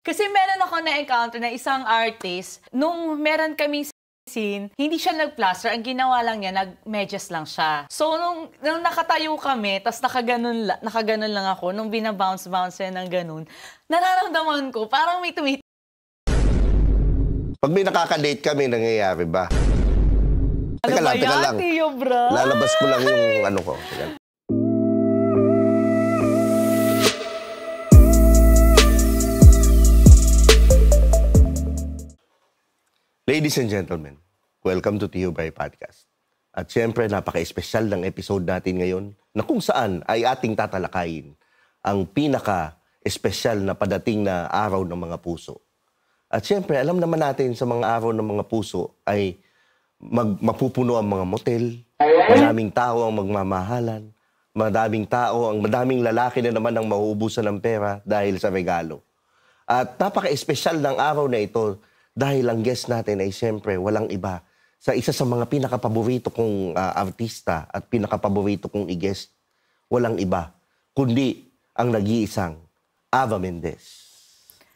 Kasi meron ako na-encounter na isang artist, nung meron kaming scene, hindi siya nag-plaster. Ang ginawa lang niya, nag-medyas lang siya. So, nung nakatayo kami, tapos nakaganon lang ako, nung binabounce-bounce yan ng ganun, nararamdaman ko, parang may Pag may nakaka-date kami, nangyayari ba? Ano Teka ba lang, teka yan, lang. Tio Bray? Lalabas ko lang yung ano ko. Teka. Ladies and gentlemen, welcome to Tio Bray Podcast. At syempre, napaka-espesyal ng episode natin ngayon na kung saan ay ating tatalakayin ang pinaka-espesyal na padating na araw ng mga puso. At syempre, alam naman natin sa mga araw ng mga puso ay mapupuno ang mga motel, madaming tao ang magmamahalan, madaming lalaki na naman ang mauubusan ng pera dahil sa regalo. At napaka-espesyal ng araw na ito dahil ang guest natin ay siyempre walang iba sa isa sa mga pinakapaborito kong artista at pinakapaborito kong i-guest, walang iba, kundi ang nag-iisang Ava Mendez.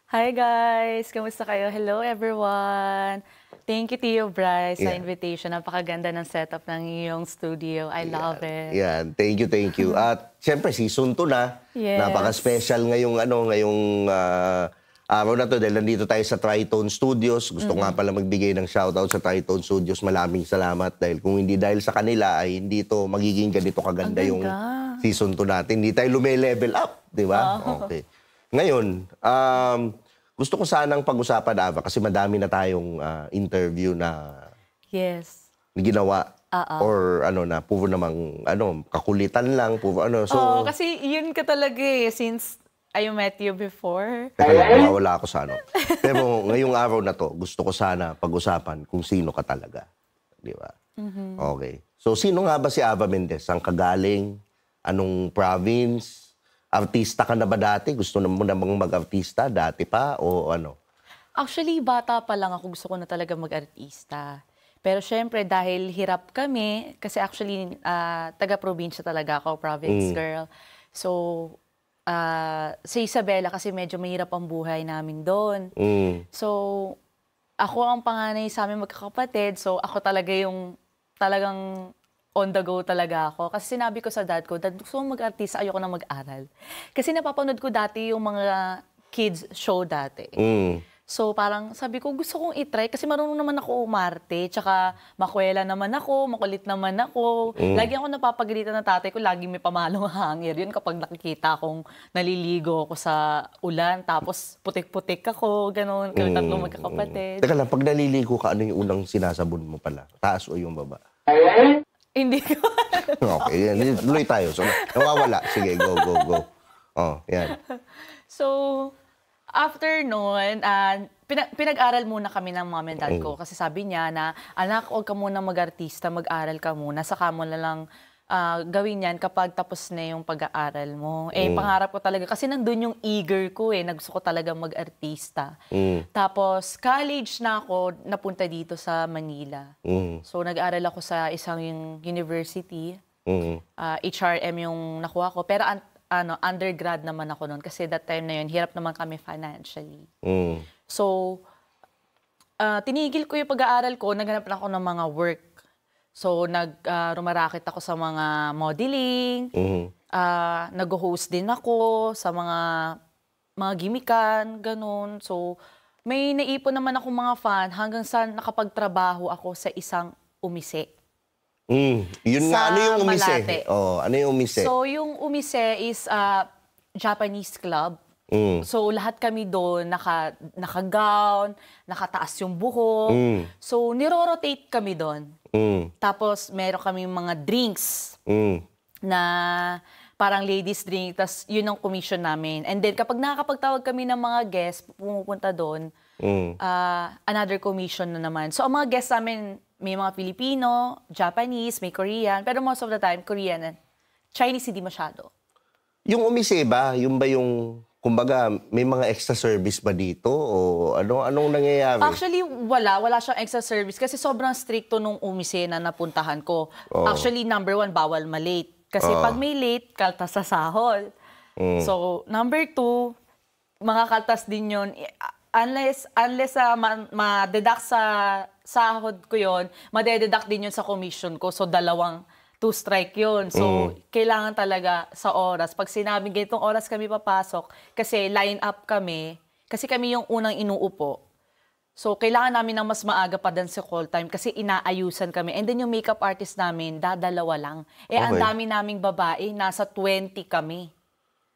Hi guys! Kamusta kayo? Hello everyone! Thank you, Tio Bray, sa invitation. Napakaganda ng setup ng iyong studio. I love it. Yan. Thank you. At siyempre, season 2 na. Yes. Napaka-special ngayong araw na to dahil nandito tayo sa Tritone Studios. Gusto nga pala magbigay ng shoutout sa Tritone Studios. Maraming salamat dahil kung hindi dahil sa kanila ay hindi to magiging ganito kaganda yung season 2 natin. Hindi tayo lume-level up, di ba? Okay. Ngayon, gusto ko sanang pag-usapan, Ava, kasi madami na tayong interview na ginawa. Or puro namang kakulitan lang, puro So, kasi yun ka talaga since I met you before. Teka lang, mawawala ako sa Pero ngayong araw na to, gusto ko sana pag-usapan kung sino ka talaga. Di ba? Okay. So, sino nga ba si Ava Mendez? Ang kagaling? Anong province? Artista ka na ba dati? Gusto mo namang mag-artista dati pa? O ano? Actually, bata pa lang ako. Gusto ko na talaga mag-artista. Pero syempre, dahil hirap kami, kasi actually, taga-probinsya talaga ako, province girl. So, sa Isabela kasi medyo mahirap ang buhay namin doon. So, ako ang panganay sa aming magkakapatid. So, ako talaga yung talagang on the go talaga ako. Kasi sinabi ko sa dad ko, Dad, gusto mo mag-artista, ayoko na mag-aral. Kasi napapanood ko dati yung mga kids show dati. So, parang sabi ko, gusto kong itry kasi marunong naman ako umarte. Tsaka makwela naman ako, makulit naman ako. Lagi ako napapagalitan ng tatay ko, lagi may pamalong hangir. Yun kapag nakikita akong naliligo ako sa ulan, tapos putik-putik ako, gano'n. Kami tatlong magkakapatid. Teka lang, pag naliligo ka, ano yung unang sinasabon mo pala? Taas o yung baba? Hindi ko. Okay, tuloy tayo. So, nawawala. Sige, go. Oh, yan. So, after noon, pinag-aral muna kami ng mom and dad ko. Kasi sabi niya na, anak, huwag ka muna mag-artista, mag-aral ka muna. Saka mo na lang gawin yan kapag tapos na yung pag-aaral mo. Pangarap ko talaga. Kasi nandun yung eager ko na gusto ko talaga mag-artista. Tapos, college na ako, napunta dito sa Manila. So, nag-aral ako sa isang university. HRM yung nakuha ko. Pero undergrad naman ako noon kasi that time na yun, hirap naman kami financially. So, tinigil ko yung pag-aaral ko, naghanap na ako ng mga work. So, rumarakit ako sa mga modeling, nag-host din ako sa mga gimikan, ganun. So, may naipon naman ako mga fan hanggang sa nakapagtrabaho ako sa isang umise. Yun nga, ano yung umise? Ano yung umise? So, yung umise is Japanese club. So, lahat kami doon, naka-gown, nakataas yung buhok. So, niro-rotate kami doon. Tapos, meron kami mga drinks na parang ladies drink. Tapos, yun ang commission namin. And then, kapag nakakapagtawag kami ng mga guests, pumupunta doon, another commission na naman. So, ang mga guests namin, may mga Filipino, Japanese, may Korean. Pero most of the time, Korean. Chinese, hindi masyado. Yung umise ba? Yung ba yung, kumbaga, may mga extra service ba dito? O anong nangyayari? Actually, wala siyang extra service. Kasi sobrang stricto nung umise na napuntahan ko. Actually, number 1, bawal ma-late. Kasi pag may late, kaltas sa sahod. So, number 2, Makakaltas din yun. Unless ma-deduct sa sahod ko yun, ma-deduct din yun sa commission ko. So, dalawang 2 strike yun. So, kailangan talaga sa oras. Pag sinabing ganitong oras kami papasok, kasi line up kami, kasi kami yung unang inuupo. So, kailangan namin ng mas maaga pa din sa call time kasi inaayusan kami. And then yung makeup artist namin, dadalawa lang. Ang dami naming babae, nasa 20 kami.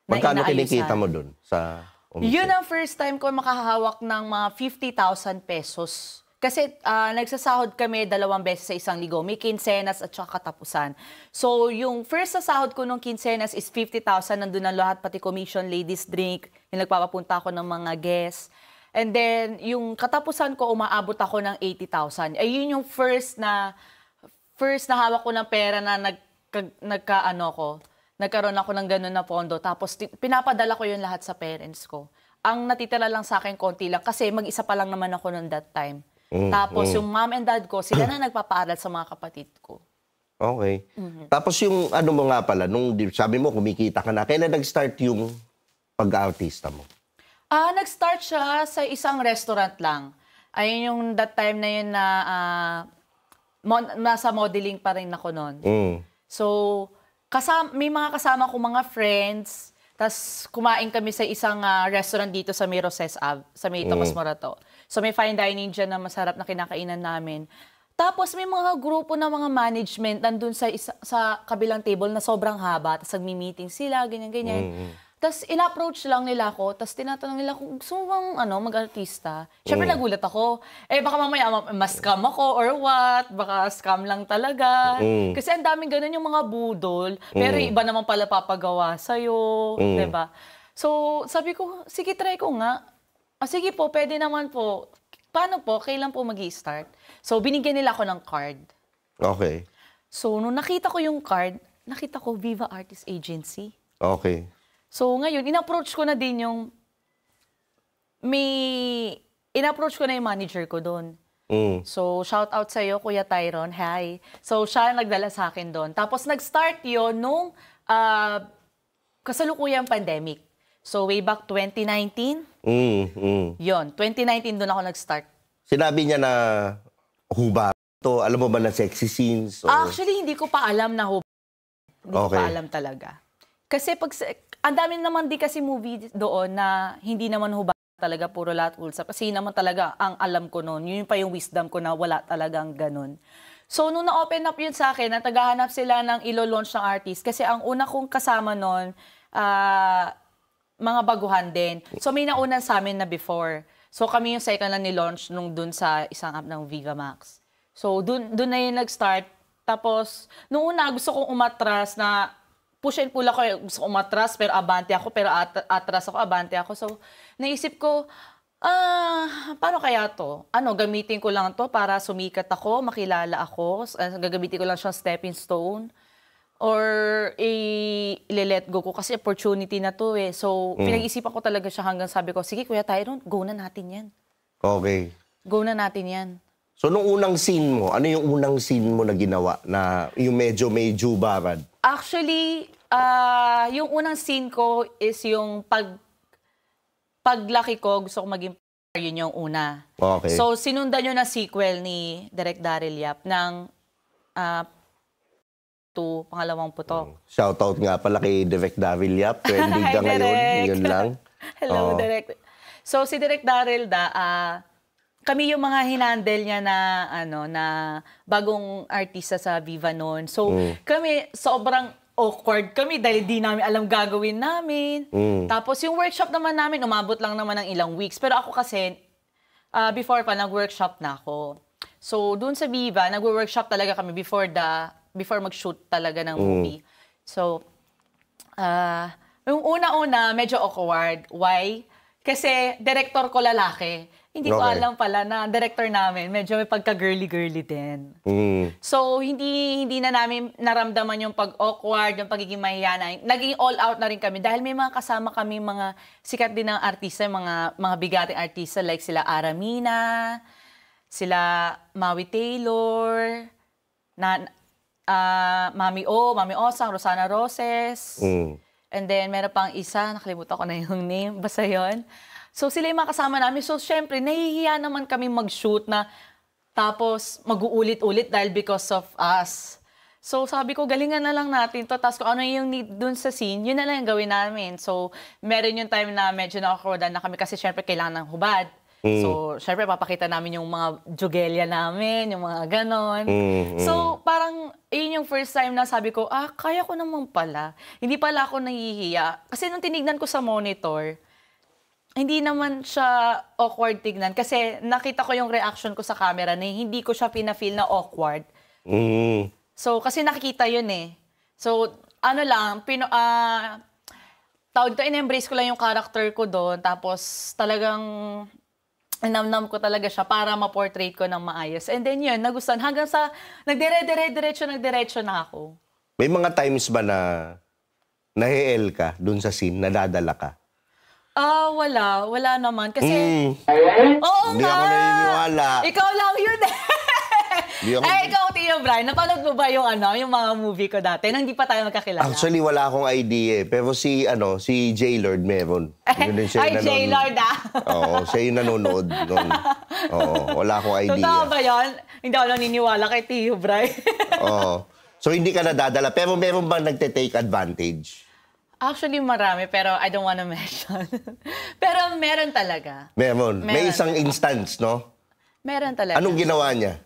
Magkano kinikita mo dun sa umpisa? Yun ang first time ko makahawak ng mga 50,000 pesos. Kasi nagsasahod kami 2 beses sa isang linggo. May quincenas at saka katapusan. So, yung first sa sahod ko nung quincenas is 50,000. Nandun ang lahat, pati commission, ladies drink. Yung nagpapapunta ako ng mga guests. And then, yung katapusan ko, umaabot ako ng 80,000. Ayun yung first na hawak ko ng pera na nagkaroon ako ng ganun na pondo. Tapos, pinapadala ko yun lahat sa parents ko. Ang natitira lang sa akin, konti lang. Kasi mag-isa pa lang naman ako noon that time. Tapos, yung mom and dad ko, sila na nagpapaaral sa mga kapatid ko. Okay. Tapos yung ano mo nga pala, nung sabi mo kumikita ka na, kailan nag-start yung pag-artista mo? Nag-start siya sa isang restaurant lang. Ayun yung that time na yun na nasa modeling pa rin ako noon. So, may mga kasama ko mga friends, tas kumain kami sa isang restaurant dito sa May Roses Ave, sa May Tomas Morato. So, may fine dining dyan na masarap na kinakainan namin. Tapos, may mga grupo ng mga management nandun sa kabilang table na sobrang haba, tas nagmi-meeting sila, ganyan-ganyan. Tapos, in-approach lang nila ako. Tapos, tinatanong nila kung gusto mo bang mag-artista. Siyempre, nagulat ako. Baka mamaya mas-scam ako or what. Baka scam lang talaga. Kasi ang daming ganun yung mga budol. Pero iba naman pala papagawa sa'yo. Diba? So, sabi ko, sige, try ko nga. Sige po, pwede naman po. Paano po? Kailan po mag-i-start? So, binigyan nila ako ng card. Okay. So, nung nakita ko yung card, nakita ko Viva Artist Agency. Okay. So, ngayon, in-approach ko na din yung manager ko doon. So, shout out sa'yo, Kuya Tyron. Hi. So, siya nagdala sa akin doon. Tapos, nag-start yon nung kasalukuyang pandemic. So, way back 2019. Yon, 2019 doon ako nag-start. Sinabi niya na hubad to. Alam mo ba na sexy scenes? Or... Actually, hindi ko pa alam na hubad. Hindi ko pa alam talaga. Kasi ang dami naman di kasi movie doon na hindi naman hubad talaga, puro lahat ulsa. Kasi naman talaga ang alam ko noon. Yun pa yung wisdom ko na wala talagang ganun. So, nung na-open up yun sa akin, naghahanap sila ng ilo-launch ng artist. Kasi ang una kong kasama noon, mga baguhan din. So, may nauna sa amin na before. So, kami yung second na ni-launch nung dun sa isang app ng Viva Max. So, dun na yun nag-start. Tapos, nung una, gusto kong umatras na push and pull ako. Gusto kong umatras, pero abante ako. Pero atras ako, abante ako. So, naisip ko, paano kaya to? Gamitin ko lang to para sumikat ako, makilala ako. Gagamitin ko lang siyang stepping stone. Or i-let go ko kasi opportunity na to eh. So, pinag-isipan ko talaga siya hanggang sabi ko, sige Kuya Tyron, go na natin yan. Okay. Go na natin yan. So, nung unang scene mo, ano yung unang scene mo na ginawa na yung medyo may jubarad? Actually, yung unang scene ko is yung paglaki ko, gusto ko maging yun yung una. Okay. So, sinundan yun na sequel ni Direk Daryl Yap ng Pangalawang Putok. Shoutout nga pala kay Direk Daryl Yap. Trending ka ngayon. Yun lang. Hello, Direk. So, si Direk Daryl kami yung mga hinandle niya na bagong artista sa Viva noon. So, kami sobrang awkward kami dahil di namin alam gagawin namin. Tapos yung workshop naman namin, umabot lang naman ng ilang weeks. Pero ako kasi, before pa, nag-workshop na ako. So, dun sa Viva, nag-workshop talaga kami before mag-shoot talaga ng movie. So, yung una-una, medyo awkward. Why? Kasi director ko lalaki. Hindi ko alam pala na director namin, medyo may pagka-girly-girly din. So, hindi na namin naramdaman yung pag-awkward, yung pagiging mahihiyanan. Naging all-out na rin kami dahil may mga kasama kami, mga sikat din ng artista, mga bigating artista like sila Aramina, sila Maui Taylor, Mami Osang, Rosana Roses. And then, meron pang isa, nakalimutan ko na yung name, basta yun. So, sila yung mga kasama namin. So, syempre, nahihiya naman kami mag-shoot na tapos mag-uulit-ulit dahil because of us. So, sabi ko, galingan na lang natin to. Tapos kung ano yung need dun sa scene, yun na lang yung gawin namin. So, meron yung time na medyo nakakrodan na kami kasi syempre kailangan ng hubad. So, syempre, papakita namin yung mga jugelya namin, yung mga ganon. So, parang, yun yung first time na sabi ko, kaya ko naman pala. Hindi pala ako nahihiya. Kasi nung tinignan ko sa monitor, hindi naman siya awkward tignan. Kasi nakita ko yung reaction ko sa camera na hindi ko siya pina-feel na awkward. So, kasi nakikita yun eh. So, ano lang, tawag ito, in-embrace ko lang yung character ko doon. Tapos, talagang namnam ko talaga siya para ma-portrait ko ng maayos. And then yun, nagustuhan. Hanggang sa nagdiretso na ako. May mga times ba na nahi-L ka dun sa scene, nadadala ka? Wala. Wala naman. Kasi, oo Hindi nga. ako naniniwala. Ikaw lang yun eh. Ikaw, Tio Brian, napanood mo ba yung mga movie ko dati nang hindi pa tayo magkakilala? Actually, wala akong idea eh. Pero si J-Lord meron. Ay, J-Lord Oo, siya yung nanonood nun. Oo, wala akong idea. Totoo ba yun? Hindi ako naniniwala kay Tio Brian. Oo. So, hindi ka nadadala. Pero meron bang nagte-take advantage? Actually, marami, pero I don't wanna mention. Pero meron talaga. Meron. May isang instance, no? Meron talaga. Anong ginawa niya?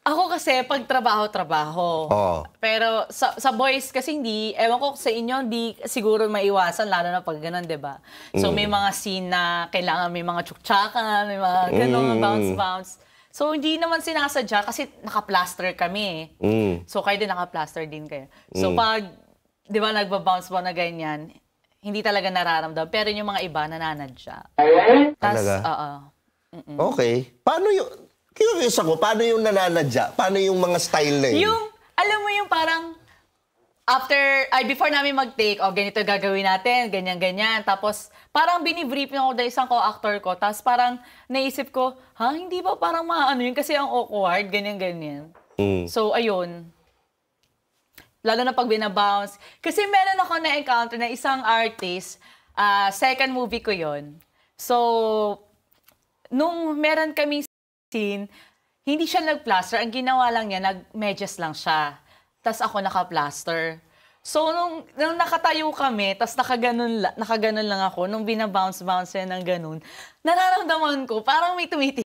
Ako kasi, pag trabaho. Oo. Pero sa boys kasi hindi, ewan ko sa inyo, hindi siguro maiwasan, lalo na pag ganun, di ba? So may mga scene na kailangan may mga tsuktsakan, may mga ganun, bounce. So hindi naman sinasadya kasi naka-plaster kami. So kayo din naka-plaster din kayo. So pag, di ba, nagba-bounce ba na ganyan, hindi talaga nararamdam. Pero yung mga iba, nananadya. Talaga? Oo. Okay. Paano yung... Curious ako, paano yung nananadya? Paano yung mga style na yun? Alam mo yung parang, before namin mag-take, ganito gagawin natin, ganyan-ganyan. Tapos, parang binibrief ako dahil isang co-actor ko. Tapos parang naisip ko, hindi ba parang maano yun? Kasi ang awkward, ganyan-ganyan. So, ayun. Lalo na pag binabounce. Kasi meron ako na-encounter na isang artist, second movie ko yon. So, nung meron kami hindi siya nag-plaster. Ang ginawa lang niya, nag-medyas lang siya. Tapos ako naka-plaster. So, nung nakatayo kami, tapos nakaganon lang ako, nung binabounce-bounce yan ng ganun, nararamdaman ko, parang may tumitigas.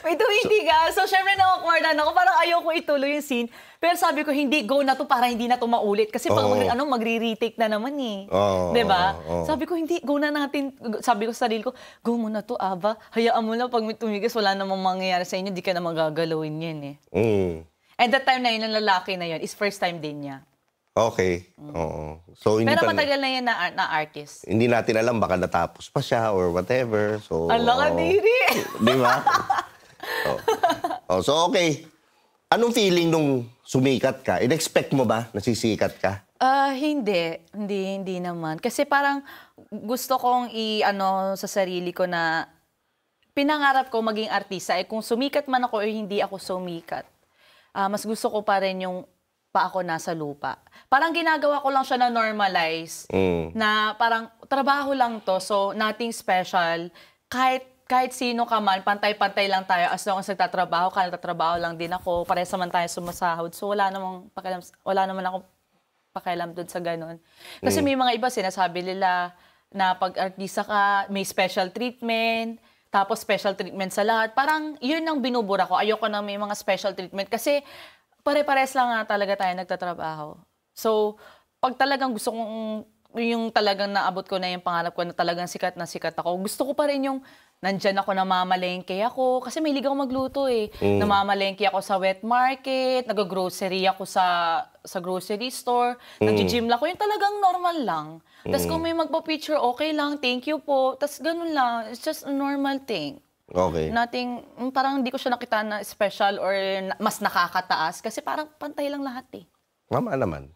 May tumitigas. So, syempre na-awkwardan ako. Parang ayoko ituloy yung scene. Pero sabi ko, hindi, go na to para hindi na to maulit. Kasi pag magre-retake na naman eh. Diba? Sabi ko, hindi, go na natin. Sabi ko sa sarili ko, go mo na to, Ava. Hayaan mo na pag may tumigas, wala namang mangyayari sa inyo, di ka na magagalawin yan eh. And that time na yun, ang lalaki na yun, is first time din niya. Okay. Oo. So, hindi pero matagal na yan na artist. Hindi natin alam, baka natapos pa siya or whatever. So, ala ka, diri. Di ba? So, okay. Anong feeling nung sumikat ka? In-expect mo ba na sisikat ka? Hindi naman. Kasi parang gusto kong sa sarili ko na pinangarap ko maging artista. Kung sumikat man ako o hindi ako sumikat, mas gusto ko pa rin yung pa ako nasa lupa. Parang ginagawa ko lang siya na normalize. Na parang trabaho lang to, so nothing special. Kahit sino ka man, pantay-pantay lang tayo. As long as nagtatrabaho ka, nagtatrabaho lang din ako. Parehas naman tayo sumasahod. So wala naman ako pakialam doon sa ganun. Kasi may mga iba sinasabi nila na pag artista ka, may special treatment, tapos special treatment sa lahat. Parang yun ang binubura ko. Ayoko na may mga special treatment kasi pare-pares lang nga talaga tayo nagtatrabaho. So, pag talagang gusto kong yung talagang naabot ko na yung pangarap ko na talagang sikat na sikat ako, gusto ko pa rin yung nandyan ako, namamalengke ako. Kasi may ligaw magluto eh. Namamalengke ako sa wet market, nag-grocery ako sa grocery store, nag-gym lang ako. Yung talagang normal lang. Tapos kung may magpa-picture, okay lang, thank you po. Tapos ganun lang. It's just a normal thing. Okay. Nothing, parang hindi ko siya nakita na special or mas nakakataas. Kasi parang pantay lang lahat eh. Tama naman.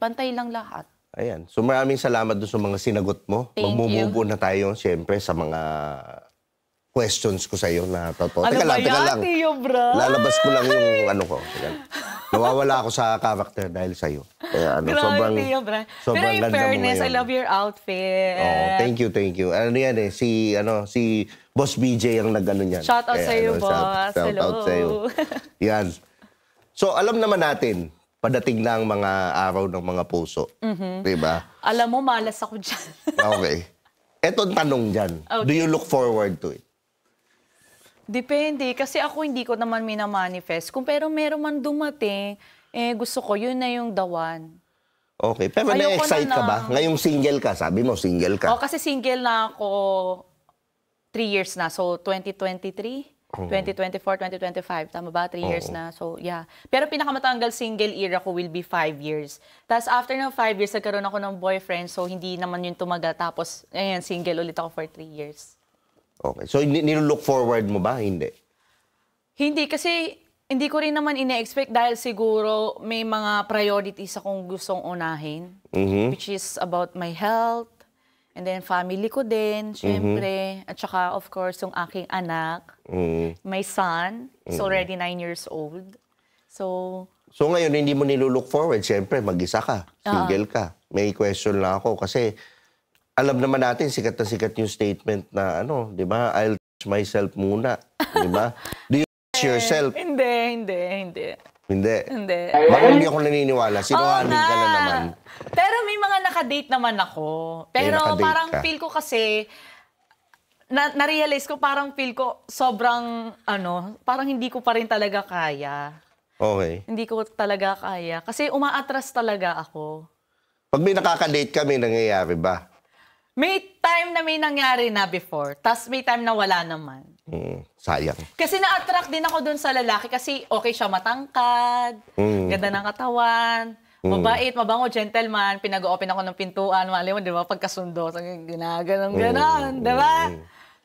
Pantay lang lahat. Ayan. So maraming salamat doon sa mga sinagot mo. Magmumubo na tayo, siyempre, sa mga questions ko sa iyo na totoo. Teka lang. Tio Bra? Lalabas ko lang yung ano ko. Teka. Nawawala ako sa character dahil sa'yo. Kaya ano, Grabe, Tio Bray. Pero sobrang in ganda mo fairness, I ngayon. love your outfit. Oh, thank you, thank you. Ano yan eh, si Boss BJ ang nag-ano niyan. Shout out Kaya, sa'yo, ano, boss. Shout Hello. out sa'yo. Yan. So, alam naman natin, padating na ang mga araw ng mga puso. Diba? Alam mo, malas ako dyan. Okay. Etong tanong dyan. Okay. Do you look forward to it? Depende. Kasi ako hindi ko naman minamanifest. Kung pero meron man dumating, gusto ko, yun na yung the one. Okay. Pero Ayoko na-excite na ka ba? Ngayong single ka. Sabi mo, single ka. Kasi single na ako 3 years na. So, 2023, 2024, 2025. Tama ba? 3 years na. So, yeah. Pero pinakamatanggal single era ko will be 5 years. Tapos, after ng 5 years, nagkaroon ako ng boyfriend. So, hindi naman yun tumagal. Tapos, ayan, single ulit ako for 3 years. Okay. So, nilook forward mo ba? Hindi. Hindi, kasi hindi ko rin naman ine-expect dahil siguro may mga priorities akong gustong unahin. Which is about my health, and then family ko din, syempre. At saka, of course, yung aking anak, my son, is already 9 years old. So ngayon, hindi mo nilook forward. Siyempre, mag-isa ka. Single ka. May question lang ako kasi alam naman natin, sikat na sikat yung statement na ano, di ba? I'll touch myself muna. Di ba? Do you touch yourself? Hindi. Hindi. Hindi. Bakit hindi ako naniniwala? Sinungaling ka na naman. Pero may mga nakadate naman ako. Pero nakadate parang ka. feel ko kasi, na-realize ko parang feel ko sobrang, parang hindi ko pa rin talaga kaya. Okay. Hindi ko talaga kaya. Kasi umaatras talaga ako. Pag may nakakadate ka, may nangyayari ba? May time na may nangyari na before, tas may time na wala naman. Sayang. Kasi na-attract din ako dun sa lalaki kasi okay siya matangkad, ganda ng katawan, mabait, mabango, gentleman, pinag-open ako ng pintuan, mali mo, di ba, pagkasundo, ganon, di ba?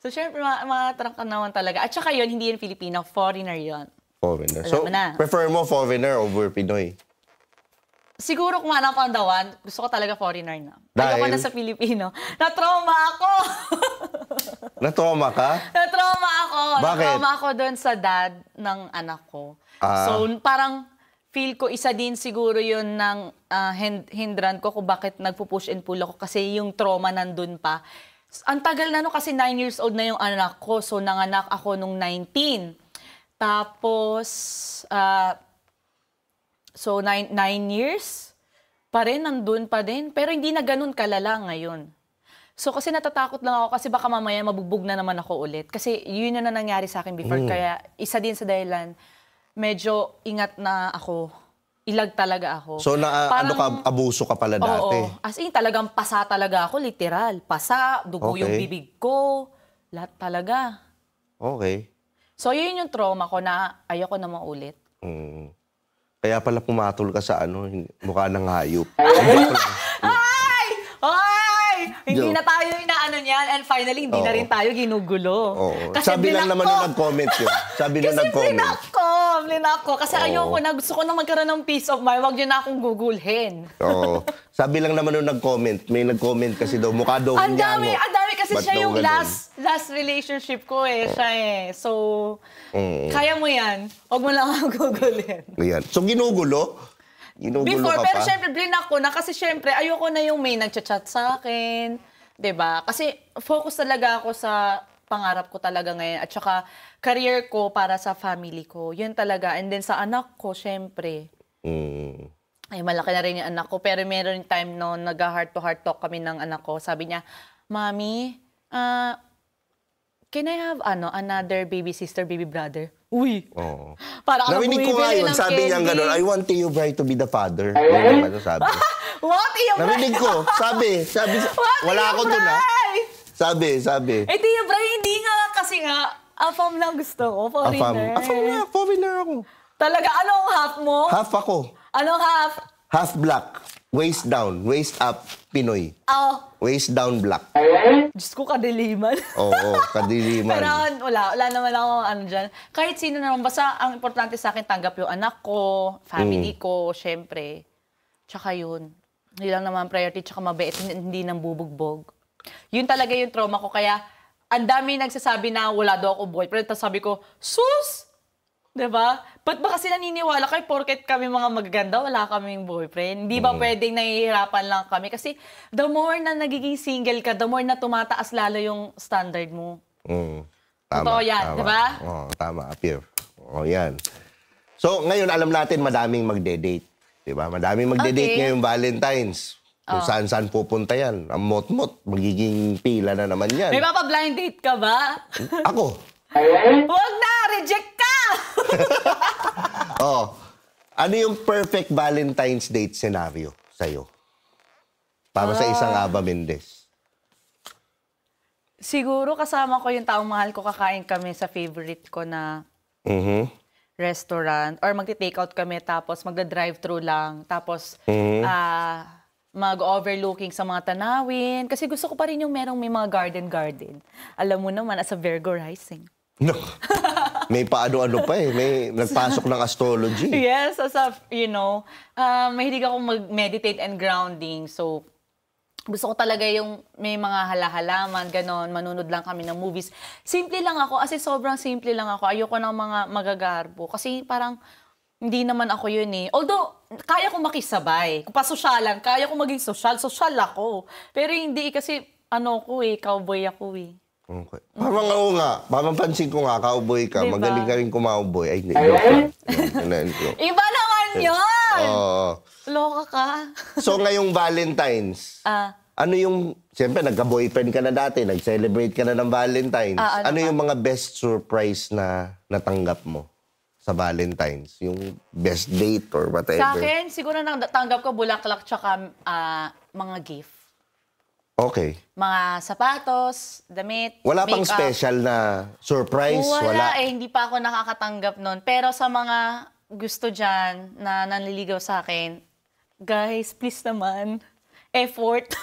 So, syempre, ma-attract ka naman talaga. At saka yun, hindi yun Filipino, foreigner yun. Foreigner. Alam So, mo na. prefer mo foreigner over Pinoy? Siguro kung hanap ang dawan, gusto ko talaga foreigner na. Dahil? Ayoko na sa Filipino. Na-trauma ako! Na-trauma ka? Na-trauma ako. Bakit? Na-trauma ako doon sa dad ng anak ko. So, parang feel ko isa din siguro yun ng hindran ko kung bakit nagpo-push and pull ako kasi yung trauma nandun pa. Ang tagal na no kasi 9 years old na yung anak ko. So, nanganak ako nung 19. Tapos, 9 years pa rin, nandun pa din. Pero hindi na ganun kalala ngayon. So kasi natatakot lang ako kasi baka mamaya mabugbog na naman ako ulit. Kasi yun na nangyari sa akin before. Kaya isa din sa dahilan, medyo ingat na ako. Ilag talaga ako. So, abuso ka pala dati? Oo. As in, talagang pasa talaga ako, literal. Pasa, dugo yung bibig ko. Lahat talaga. Okay. So yun yung trauma ko na ayoko na maulit. Kaya pala pumatol ka sa mukha ng hayop. Ay! Ay! Hindi Joke. na tayo inaano niyan and finally hindi na rin tayo ginugulo. Oo. Kasi Sabi lang blinak naman ko. nung nag-comment yun. Sabi nung Kasi nag-comment. blinak ko. Kasi ayoko na, gusto ko na magkaroon ng peace of mind. Huwag niyo na akong gugulhin. Oo. Sabi lang naman nung nag-comment. May nag-comment kasi daw, mukha daw Ang hinyango. dami kasi Ba't siya daw yung ganun? last relationship ko siya So, kaya mo yan. Huwag mo lang akong gugulhin. Ayan. So, ginugulo? Ginugulo Before, ka pero pa? syempre, blinak ko na kasi syempre, ayoko na yung may nagchat-chat sa akin. 'Di ba? Kasi focus talaga ako sa pangarap ko talaga ngayon. At saka, career ko para sa family ko. Yun talaga. And then sa anak ko, syempre. Ay, malaki na rin yung anak ko. Pero meron time no, nag-heart-to-heart talk kami ng anak ko. Sabi niya, Mami, can I have another baby sister, baby brother? Uy! Oo. Para ka Narinig ko nga bumibili yun. ng Sabi niya candy. gano'n, I want Tio Bray to be the father. Yun naman sabi. What? Iyo, Narinig ko. Sabi. Wala ako dun Sabi. Eh, Tio Bray, hindi nga. Kasi nga, afam lang gusto ko. Foreigner. Foreigner ako. Talaga, anong half mo? Half ako. Anong half? Half black. Waist down. Waist up. Pinoy. Waist down black. Diyos ko, kadiliman. Oo, kadiliman. Pero wala naman ako dyan. Kahit sino naman, basta ang importante sa akin, tanggap yung anak ko, family ko, syempre. Tsaka yun. Yun lang naman priority, tsaka mabait, hindi nang bubugbog. Yun talaga yung trauma ko. Kaya, ang dami nagsasabi na wala daw ako boyfriend. Tapos sabi ko, sus! Diba? Ba't ba kasi naniniwala kayo porket kami mga magaganda, wala kaming boyfriend? Hindi ba pwedeng nahihirapan lang kami? Kasi the more na nagiging single ka, the more na tumataas lalo yung standard mo. Totoo yan, di ba? Tama, Apir. Yan. So, ngayon alam natin madaming magde-date. Di ba? Madaming magde-date ngayong Valentine's. Kung saan-saan pupunta yan. Ang mot-mot, magiging pila na naman yan. May blind date ka ba? Ako. Huwag na! Reject ka! Ano yung perfect Valentine's date scenario sa'yo? Para sa isang Aba Mendez. Siguro kasama ko yung taong mahal ko, kakain kami sa favorite ko na restaurant. Or magti-take out kami, tapos magda-drive-thru lang. Tapos mag-overlooking sa mga tanawin. Kasi gusto ko pa rin yung may mga garden-garden. Alam mo naman, as a Virgo rising. No. May paano-ano pa eh. May nagpasok ng astrology. Yes, as a, mahilig akong mag-meditate and grounding. So, gusto ko talaga yung may mga halaman, ganon, manunod lang kami ng movies. Simple lang ako, as in sobrang simple lang ako. Ayoko ng mga magagarbo. Kasi parang, hindi naman ako yun eh. Although, kaya ko makisabay. Kung pasosyalan, kaya ko maging social ako. Pero hindi kasi, cowboy ako eh. Okay. Parang oo nga, mapapansin ko nga, cowboy ka, diba? Magaling ka rin kumauboy. Ay, hindi. Iba naman yun! Loka ka. So, ngayong Valentine's, ano yung, siyempre, nagka-boyfriend ka na dati, nag-celebrate ka na ng Valentine's. Ano yung mga best surprise na natanggap mo sa Valentine's? Yung best date or whatever? Sa akin, siguro natanggap ko bulaklak tsaka mga gift. Okay. Mga sapatos, damit, wala pang makeup. Special na surprise? Wala hindi pa ako nakakatanggap nun. Pero sa mga gusto dyan na nanliligaw sa akin, guys, please naman, effort.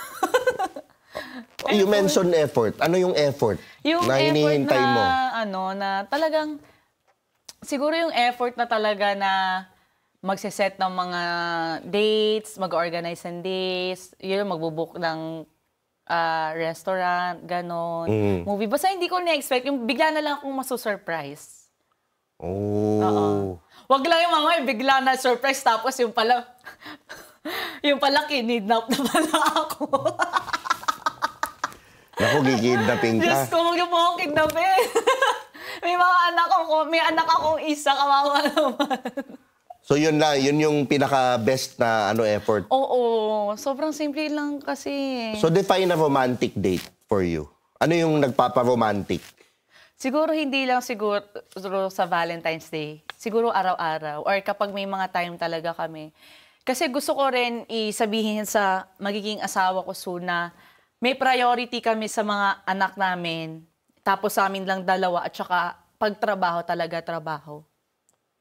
You mentioned effort. Ano yung effort Yung na hinihintay mo? Na talagang, siguro yung effort na talaga na magsiset ng mga dates, mag-organize ng dates, magbubook ng restaurant, ganon, movie. Basta hindi ko na-expect, yung bigla na lang akong maso-surprise. Wag lang yung mga bigla na surprise, tapos yung pala kinidnap na pala ako. Naku, kikidnapin ka. Diyos ko, huwag yung mga kidnapin. May anak akong isa, kawawa naman. So yun lang, yun yung pinaka-best na effort. Oo, sobrang simple lang kasi. So define a romantic date for you. Ano yung nagpapa-romantic? Siguro hindi lang siguro sa Valentine's Day. Siguro araw-araw or kapag may mga time talaga kami. Kasi gusto ko rin isabihin sa magiging asawa ko soon na may priority kami sa mga anak namin. Tapos sa amin lang dalawa at saka pagtrabaho talaga, trabaho.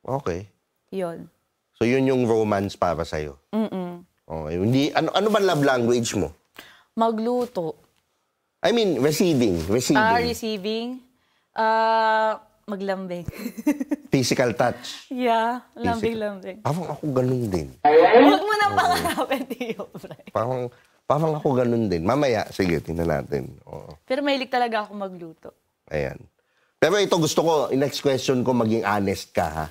Okay. Yun. So yun yung romance para sa'yo? Okay. Hindi, ano ba love language mo? Magluto. I mean, receiving. Receiving? Maglambing. Physical touch? Yeah, lambing-lambing. Parang ako ganun din. Huwag mo nang pangarapin, Tio Bray. Parang ako ganun din. Mamaya, sige, tingnan natin. Oo. Pero mahilig talaga ako magluto. Ayan. Pero ito gusto ko, next question ko, maging honest ka ha.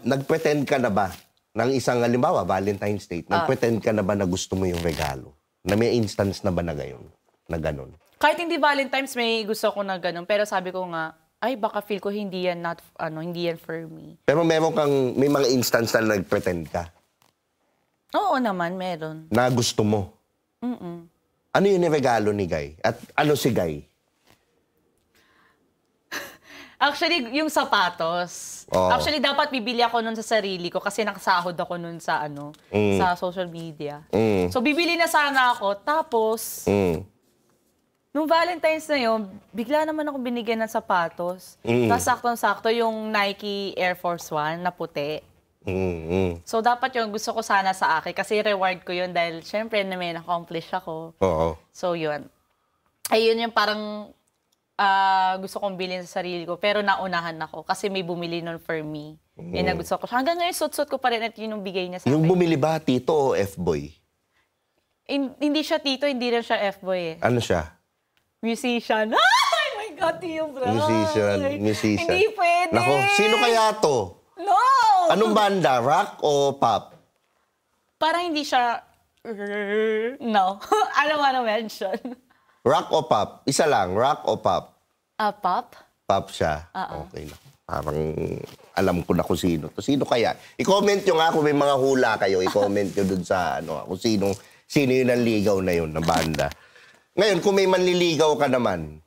Nagpretend ka na ba ng isang, halimbawa, Valentine's Day, nagpretend ka na ba na gusto mo yung regalo? Na may instance na ba na gayon? Na ganon? Kahit hindi Valentine's, may gusto ko na ganon. Pero sabi ko nga, ay baka feel ko hindi yan hindi yan for me. Pero may mga instance na nagpretend ka? Oo naman, meron. Na gusto mo? Ano yung regalo ni Guy? At ano si Guy? Actually, yung sapatos. Actually, dapat bibili ako nun sa sarili ko kasi nakasahod ako nun sa sa social media. So, bibili na sana ako. Tapos, nung Valentine's na yun, bigla naman ako binigyan ng sapatos. Tapos, saktong-sakto yung Nike Air Force One na puti. So, dapat yung gusto ko sana sa akin kasi reward ko yun dahil syempre na may na-accomplish ako. So, yun. Ayun yung parang gusto kong bilhin sa sarili ko, pero naunahan ako kasi may bumili nun for me. Yun na gusto ko. Hanggang ngayon, suot-suot ko pa rin at yun yung bigay niya sa akin. Yung bumili ba, tito o F-boy? Hindi siya tito, hindi rin siya F-boy eh. Ano siya? Musician. Oh my God, Tio Bray. Musician. Hindi pwede. Nako, sino kaya to? No! Anong banda? Rock o pop? Parang hindi siya... No. I don't wanna mention. Rock o pop? Isa lang, rock o pop? Pop? Pop siya. Okay na. Parang alam ko na kung sino to. Sino kaya? I-comment nyo nga kung may mga hula kayo. I-comment nyo dun sa kung sino yung nanligaw na yun na banda. Ngayon, kung may manliligaw ka naman,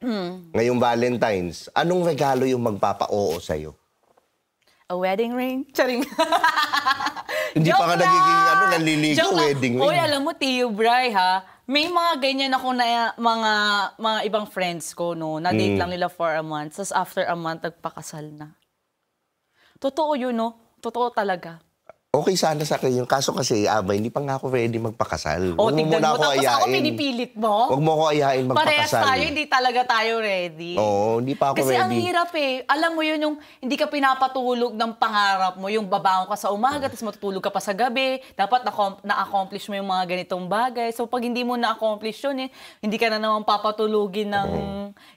ngayong Valentine's, anong regalo yung magpapa-oo sa'yo? A wedding ring? Charing. Hindi pa ka nagiging nanliligaw, wedding ring. Hoy, alam mo, Tio Bray, ha? May mga ganyan ako na mga ibang friends ko, no? Na-date lang nila for a month. Tapos after a month, nagpakasal na. Totoo yun, no? Totoo talaga. Okay sana sa akin yun. Kaso kasi, hindi pa nga ako ready magpakasal. O, tignan mo. Tapos ayain. ako pinipilit mo. Huwag mo ako ayain magpakasal. Parehas tayo, hindi talaga tayo ready. Oo, hindi pa ako kasi ready. Kasi ang hirap eh. Alam mo yun, yung hindi ka pinapatulog ng pangarap mo, yung babangon ka sa umaga, tapos matutulog ka pa sa gabi, dapat na-accomplish mo yung mga ganitong bagay. So pag hindi mo na-accomplish yun hindi ka na naman papatulugin ng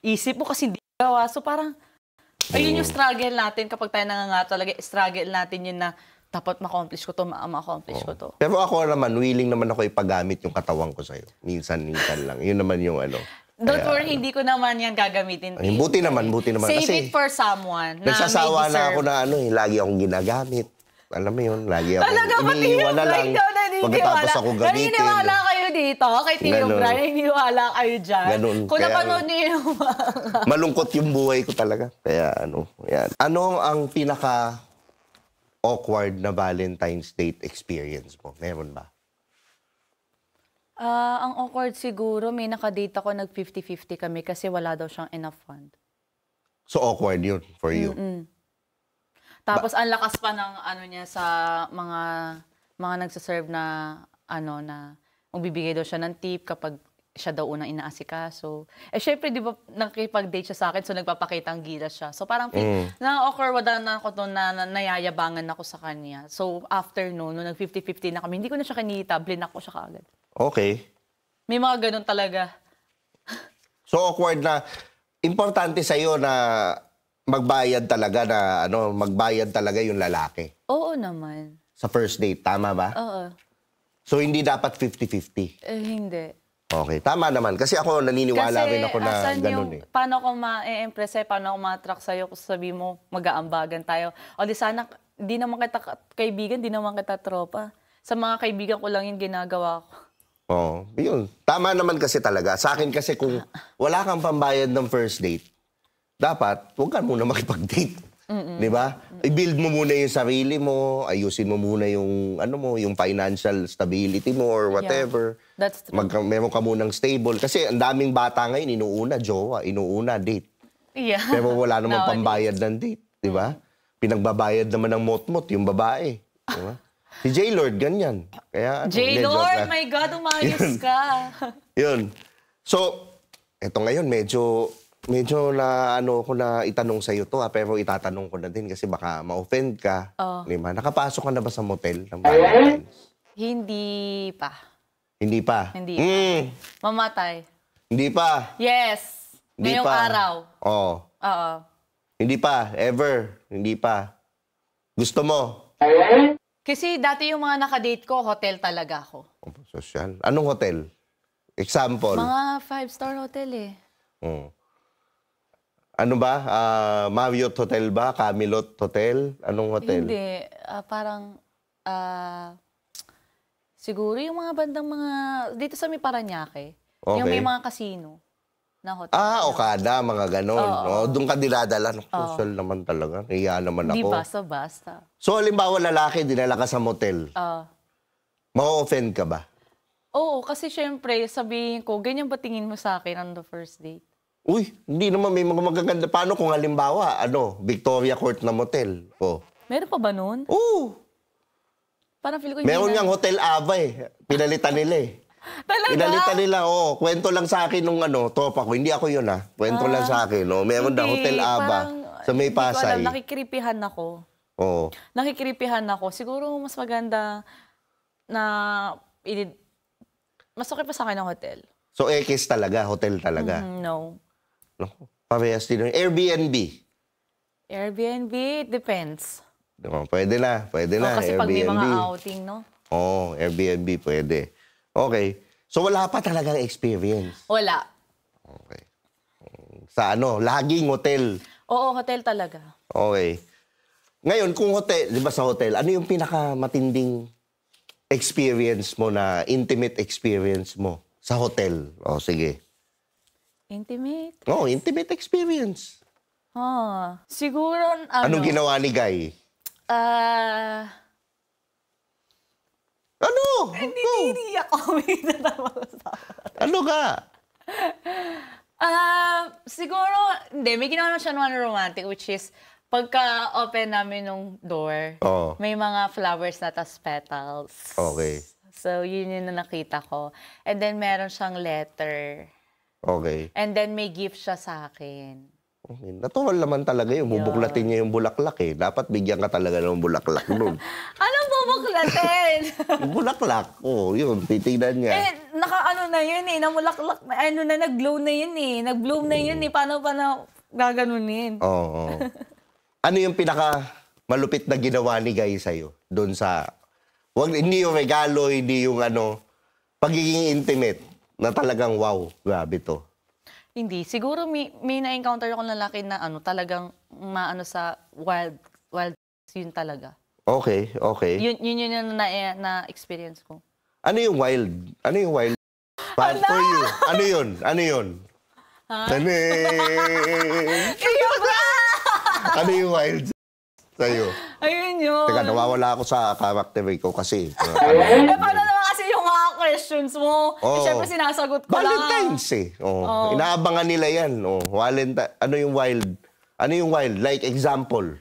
isip mo kasi hindi gawa. So parang, ayun yung struggle natin kapag tayo nanganga talaga, struggle natin yun na dapat ma-accomplish ko to, ma-accomplish ko to. Pero ako naman, willing naman ako ipagamit yung katawan ko sa'yo. Minsan lang. Yun naman yung Don't worry, hindi ko naman yan gagamitin. Buti naman. Save Kasi, it for someone na may nagsasawa na deserve. ako na lagi akong ginagamit. Alam mo yun, lagi ako Talaga ba, Tio iniiwan na lang. Bray? Pagkatapos ako gamitin. Naniniwala kayo dito, kay Tio Bray. Naniniwala kayo dyan. Ganun. Kung napanood niyo yung malungkot yung buhay ko talaga. Kaya yan. Ano ang awkward na Valentine's date experience mo? Meron ba? Ang awkward siguro, may nakadate ako, nag-50-50 kami kasi wala daw siyang enough fund. So awkward yun for you? Tapos ang lakas pa ng niya sa mga nagsaserve na na magbibigay daw siya ng tip kapag siya daw unang inaasikaso. Syempre, di ba, nakipag-date siya sa akin, so nagpapakitang gilas siya. So parang, na-awkward na ako doon na nayayabangan ako sa kanya. So after nung nag-50-50 na kami, hindi ko na siya kinita, blinak ko siya kaagad. Okay. May mga ganun talaga. So awkward na, importante sa'yo na magbayad talaga yung lalaki. Oo naman. Sa first date, tama ba? Oo. So hindi dapat 50-50? Hindi. Okay, tama naman. Kasi ako, naniniwala rin ako na ganun paano ko ma-impress paano ko ma-attract sa'yo kung sabi mo, mag-aambagan tayo. O di sana, di naman kita kaibigan, di naman kita tropa. Sa mga kaibigan ko lang yung ginagawa ko. Oo, yun. Tama naman kasi talaga. Sa akin kasi kung wala kang pambayad ng first date, dapat, huwag ka muna makipag-date. Di ba? I-build mo muna yung sarili mo, ayusin mo muna yung, yung financial stability mo or whatever. Yeah, that's true. Meron ka munang stable. Kasi ang daming bata ngayon, inuuna jowa, inuuna date. Yeah. Pero wala namang pambayad ng date. Di ba? Pinagbabayad naman ng mot-mot yung babae. Di ba? Si J-Lord, ganyan. Kaya, J-Lord, my God, umayos ka. Yun. So, eto ngayon, medyo na ko na itanong sa iyo to pero itatanong ko na din kasi baka ma-offend ka. Di ba? Nakapasok ka na ba sa motel ng Valentine's? Hindi pa. Hindi pa? Hindi pa. Mamatay. Hindi pa? Yes. Hindi ngayong pa. araw. Oo. Hindi pa? Ever? Hindi pa? Gusto mo? Kasi dati yung mga nakadate ko, hotel talaga ako. Social. Anong hotel? Example? Mga 5-star hotel Ano ba? Marriott Hotel ba? Camelot Hotel? Anong hotel? Hindi. Parang, siguro yung mga bandang dito sa may Paranaque. Okay. Yung may mga casino na hotel. Okada, mga ganon. Doon ka dinadala. Social naman talaga. Hiya naman ako. Di basta-basta. So, halimbawa lalaki, dinala ka sa motel. Ma-offend ka ba? Oo, kasi syempre, sabihin ko, ganyan ba tingin mo sa akin on the first date? Uy, hindi naman may mga magaganda. Paano kung halimbawa, Victoria Court na motel? Meron pa ba nun? Oo. Parang feel ko hindi Meron na. niyang Hotel Ava Pinalitan nila Talaga? Pinalitan nila, Kwento lang sa akin nung tropa ko. Hindi ako yun, Kwento lang sa akin, Meron na Hotel Ava sa may Pasay. Hindi ko alam, nakikiripihan ako. Oo. Nakikiripihan ako. Siguro mas maganda na mas okay pa sa akin ng hotel. So, X talaga, hotel talaga. No. Naku, parehas din. Airbnb. Airbnb, it depends. Pwede na, Kasi pag may mga outing, no? Airbnb, pwede. Okay. So, wala pa talagang experience. Wala. Okay. Sa laging hotel. Oo, hotel talaga. Okay. Ngayon, kung hotel, di ba sa hotel, ano yung pinakamatinding experience mo na intimate experience mo sa hotel? Sige. Intimate? Intimate experience. Siguro, Anong ginawa ni Guy? Ano? Hindi ako. May natawa sa Ano ka? Siguro, hindi. May ginawa na siya naman romantic, which is, pagka-open namin nung door, may mga flowers na tas petals. Okay. So, yun yung nakita ko. And then, meron siyang letter. Okay. And then, may gift siya sa akin. Okay. Natural naman talaga yun. Bubuklatin niya yung bulaklak eh. Dapat bigyan ka talaga ng bulaklak nun. Anong bubuklatin? Yung bulaklak. Yun. Titignan niya. Naka-ano na yun eh. Namulaklak na. Nag-glow na yun eh. Nag-bloom na yun eh. Paano gaganunin? Oo. Ano yung pinaka malupit na ginawa ni Guy sa'yo? Doon sa... hindi yung regalo, hindi yung pagiging intimate na talagang wow, grabe to. Hindi. Siguro may na-encounter ako ng lalaki na talagang maano sa wild yun talaga. Okay. Yun yung na-experience ko. Ano yung wild? For you. Ano yun? Kayo ba? Ano yung wild sa'yo? Ayun yun. Teka, nawawala ako sa character ko kasi. Paano naman kasi yung mga questions mo? Siyempre sinasagot ko lang. Valentine's eh. Inaabangan nila yan. Valentine. Ano yung wild? Like example.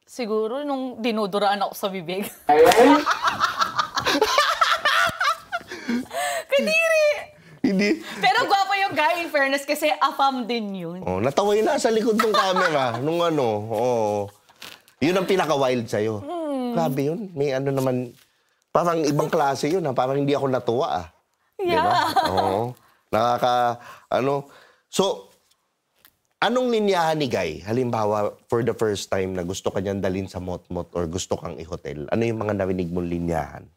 Siguro nung dinuduraan ako sa bibig. Kadiri! Hindi. Pero gwapo yung guy, in fairness, kasi afam din yun. Natawa yun nasa likod ng camera. Nung Yun ang pinaka-wild sa'yo. Grabe yun. May naman, parang ibang klase yun. Parang hindi ako natuwa. Yeah. Diba? So, anong linyahan ni Guy? Halimbawa, for the first time na gusto ka niyang dalhin sa mot-mot or gusto kang i-hotel, ano yung mga narinig mong linyahan?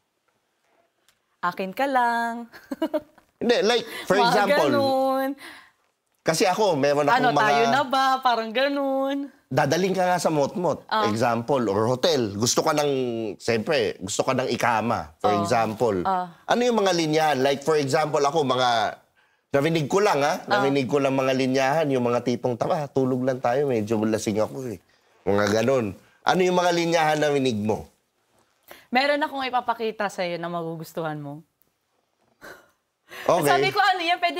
Akin ka lang. Hindi, like, for example, ganun. kasi ako, meron akong mga... tayo na ba? Parang ganun. Dadaling ka nga sa mot-mot, example, or hotel. Gusto ka siyempre, gusto ka ng ikama, for example. Ano yung mga linyahan? Like, for example, ako, narinig ko lang, narinig ko lang mga linyahan, yung mga tipong, tulog lang tayo, medyo lasing ako eh. Mga ganun. Ano yung mga linyahan na narinig mo? Meron akong ipapakita sa'yo na magugustuhan mo. Okay. Sabi ko, pwede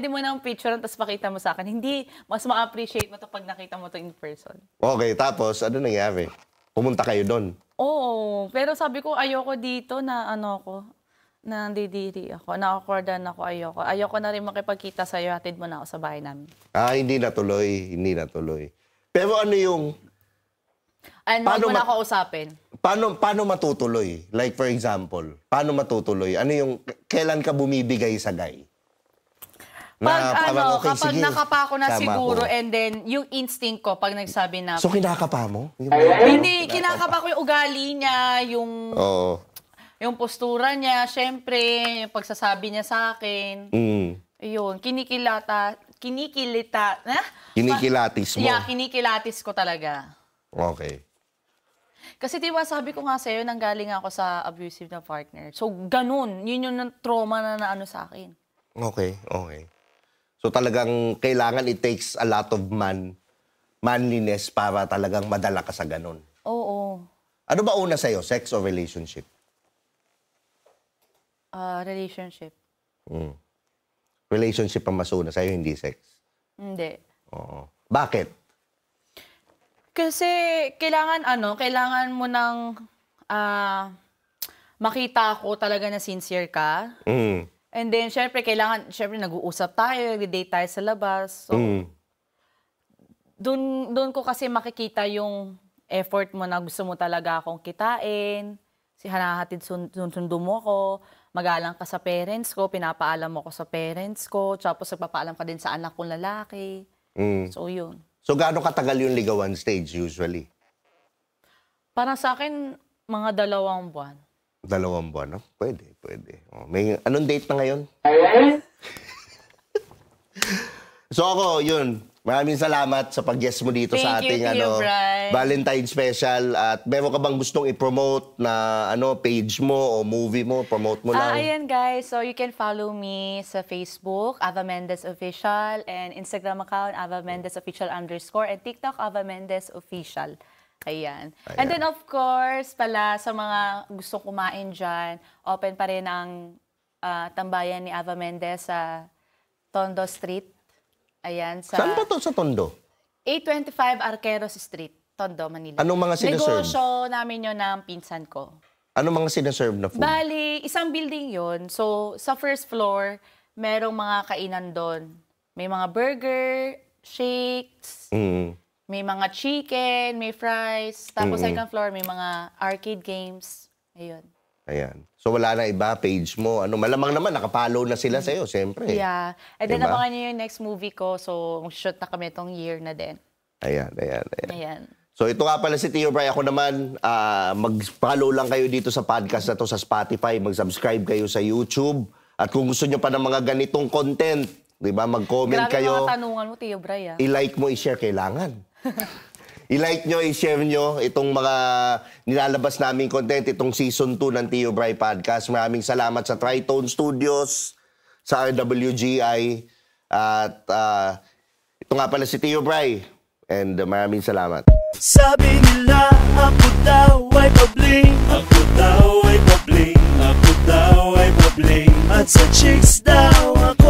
mo namang picture tapos pakita mo sa akin. Hindi, mas ma-appreciate mo to pag nakita mo to in person. Okay, tapos, ano nangyari? Pumunta kayo doon? Oo, pero sabi ko, ayoko dito na nandidiri ako, na-awkwardan ako, ayoko. Ayoko na rin makipagkita sa'yo, hatid mo na ako sa bahay namin. Hindi natuloy. Pero ano yung... Huwag mo na ako usapin. Paano matutuloy? Like for example, paano matutuloy? Ano yung, kailan ka bumibigay sa Guy? Kapag nakapa ko na siguro, and then yung instinct ko, pag nagsabi na... So kinakapa mo? Hindi, kinakapa ko yung ugali niya, yung postura niya, syempre, yung pagsasabi niya sa akin. Ayun, Kinikilatis mo? Yeah, kinikilatis ko talaga. Okay. Kasi diba sabi ko nga sa'yo, nanggaling ako sa abusive na partner. So, ganun. Yun yung trauma na sa akin. Okay. So, talagang kailangan it takes a lot of manliness para talagang madala ka sa ganun. Oo. Ano ba una sa'yo? Sex or relationship? Relationship. Relationship ang mas una sa'yo, hindi sex? Hindi. Oo. Bakit? Kasi kailangan mo nang makita ko talaga na sincere ka. And then, syempre, nag-uusap tayo, nag-date tayo sa labas. So, doon ko kasi makikita yung effort mo na gusto mo talaga akong kitain. Hanahatid sundo mo ako. magalang ka sa parents ko, pinapaalam mo ko sa parents ko, tapos nagpapaalam ka din sa anak kong lalaki. So, yun. So, gaano katagal yung ligawan stage usually? Para sa akin, mga 2 buwan. 2 buwan, no? Pwede. Oh, anong date na ngayon? So ako, yun. Maraming salamat sa pag-guest mo dito sa ating Valentine special. At meron ka bang gustong i-promote na page mo o movie mo? Promote mo lang. Ayan guys, so you can follow me sa Facebook, Ava Mendez Official, and Instagram account, Ava Mendez Official _ and TikTok, Ava Mendez Official. Ayan. And then of course, pala sa mga gustong kumain dyan, open pa rin ang tambayan ni Ava Mendez sa Tondo Street. Ayan. Saan ba to sa Tondo? 825 Arqueros Street, Tondo, Manila. Anong mga sinaserve? Negosyo namin yun ng pinsan ko. Anong mga sinaserve na food? Bali, isang building yun. So, sa first floor, merong mga kainan doon. May mga burger, shakes, may mga chicken, may fries. Tapos second floor, may mga arcade games. Ayun. Ayan. So wala na iba, page mo. Malamang naman, nakapollow na sila sa'yo, siyempre. Yeah. And then abangan nyo yung next movie ko. So, mag-shoot na kami itong year na din. Ayan. So ito nga pala si Tio Bri. Ako naman, mag-follow lang kayo dito sa podcast na to sa Spotify. Mag-subscribe kayo sa YouTube. At kung gusto nyo pa ng mga ganitong content, di ba, mag-comment kayo. Grabe mga tanungan mo, Tio Bri. I-like mo, i-share, kailangan. I-like nyo, i-share nyo itong mga nilalabas naming content, itong season 2 ng Tio Bri Podcast. Maraming salamat sa Tritone Studios, sa RWGI, at ito nga pala si Tio Bri. And maraming salamat. Sabi nila, ako daw ay pabling. Ako daw ay pabling. Ako daw ay pabling. At sa chicks daw, ako